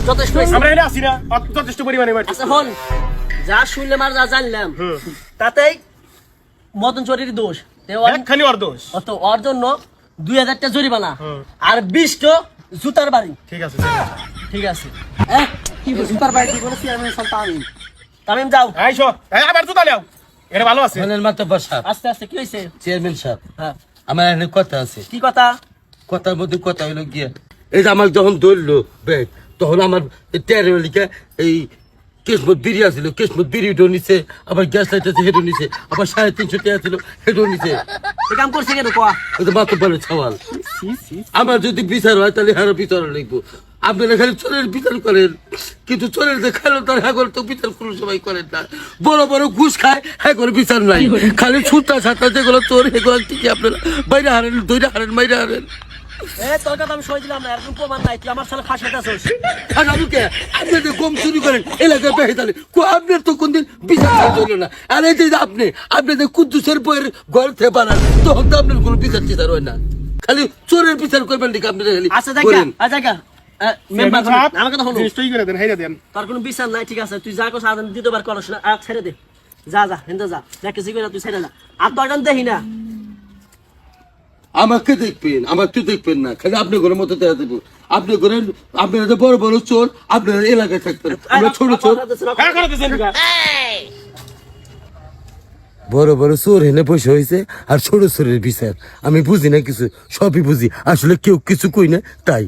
যথেষ্ট হয়েছে। আমরা এটা আসি না যথেষ্ট পরিমাণে মারছি। আচ্ছা হন, যা শুনলে মার যা জানলাম তাতেই মদন চোরের দোষ। একখানি ওর দোষ। অত ওর জন্য 2000 টা জরিমানা আর 20 টো জুতার বাড়ি। ঠিক আছে ঠিক আছে। কি জুতার বাড়ি কি বলেছি আমি সব তামিম। তামিম যাও। আইসো আবার জুতা নাও, এটা ভালো আছে। মানের মাতব্বর সাহেব, আস্তে আস্তে কি হয়েছে? চেয়ারম্যান সাহেব, হ্যাঁ আমার এখানে কথা আছে। কি কথা? কথার মধ্যে কথা হইলো গিয়া, এই যে আমার যখন ধরলো ব্যাগ, তখন আমার টেরোলিকা এই কেসমত বিড়ি আছিল, কেসমত বিড়িও নিছে, আবার গ্যাস লাইট আছে হেঁটে নিছে, আবার 350 টাকা ছিল হেঁটেও নিছে। এই কাম করছে কেন কোয়া? ওই তো মাতব্বরের ছাওয়াল। আমার যদি বিচার হয় তাহলে হারো বিচার লিখবো। আপনারা খালি চোরের বিচার করেন, কিন্তু চোরের যে খেলো তার হ্যাঁ তো বিচার কোনো সময় করেন না। বড় বড় ঘুষ খায়, হ্যাঁ করে বিচার নাই। খালি ছুটটা ছাটটা যেগুলো চোর সেগুলো ঠিকই আপনারা বাইরে হারেন, দইরে হারেন, মাইরে হারেন। তোর কথা আমি সই দিলাম না, এরকম প্রমাণ নাই, তুই আমার সাথে ফাঁসাতে আসছিস। আর আমি কে? আপনি যে কম চুরি করেন এলাকায় পেয়ে তাহলে আপনার তো কোনদিন বিচার চাইছিল না। আর এই যে আপনি যে কুদ্দুসের বইয়ের ঘর থেকে বানান, তখন তো আপনার কোনো বিচার টিচার হয় না। খালি চোরের বিচার করবেন ঠিক আপনারা খালি আচ্ছা জায়গা করেন। জায়গা মেম্বার আমার কথা হলো, জিনিসটাই করে দেন, হাইরা দেন। তার কোনো বিচার নাই। ঠিক আছে, তুই যা করছ আদান দ্বিতীয়বার করছ না, ছেড়ে দে। যা যা হেন্দে যা, দেখেছি করে তুই ছেড়ে যা। আর তো একজন দেখি না। আমাকে দেখবেন না, খালি আপনি ঘরের মতো দেখা দেবো। আপনি করেন, আপনারা যে বড় বড় চোর, আপনারা এলাকায় থাকতেন, আমরা ছোট চোর। হ্যাঁ করে দিছেন। বড় বড় চোর এনে বসে হয়েছে, আর ছোট চোরের বিচার আমি বুঝি না কিছু, সবই বুঝি, আসলে কেউ কিছু কই না তাই।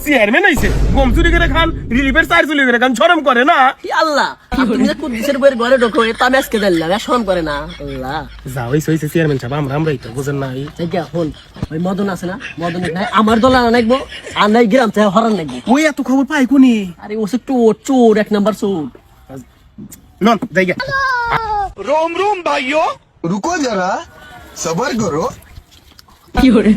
চেয়ারম্যান আইছে, গম চুরি করে খান, রিলিফের চার চুরি করে খান, শরম করে না? কি আল্লাহ, তুমি যে কুদ্দুসের বইয়ের ঘরে ঢোকো, এটা আমি আজকে জানলাম, শরম করে না? আল্লাহ যাও হইছে চেয়ারম্যান সাহেব, আমরাই তো বুঝেন না। জায়গা হন, ওই মদন আছে না, মদন নাই আমার দল আনা নাকবো, আর নাই গ্রাম থেকে হরান নাকবো। ওই এত খবর পাই কোনি? আরে ও চোর, চোর, 1 নাম্বার চোর। নন জায়গা। रोम रोम भाइयों रुको जरा सबर करो। কি করে